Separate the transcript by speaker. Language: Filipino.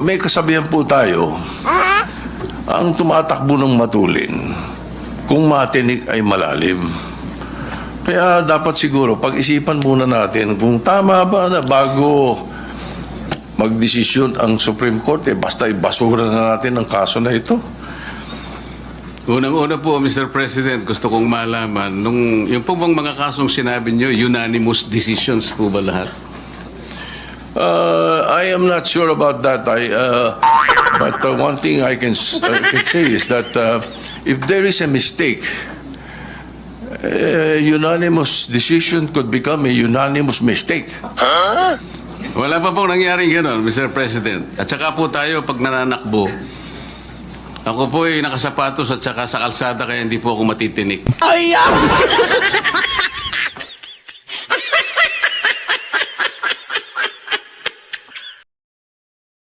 Speaker 1: may kasabihan po tayo, ang tumatakbo ng matulin, kung matinik ay malalim. Kaya dapat siguro pag-isipan muna natin kung tama ba na bago magdesisyon ang Supreme Court, basta ibasura na natin ang kaso na ito.
Speaker 2: Unang-una po, Mr. President, gusto kong malaman, yung po bang mga kasong sinabi nyo, unanimous decisions po ba lahat?
Speaker 1: I am not sure about that. But one thing I can say is that if there is a mistake, unanimous decision could become a unanimous mistake.
Speaker 2: Wala pa pong nangyaring gano'n, Mr. President. At saka po tayo, pag nananakbo, ako po ay nakasapatos at saka sa kalsada kaya hindi po ako matitinik.
Speaker 3: Ay,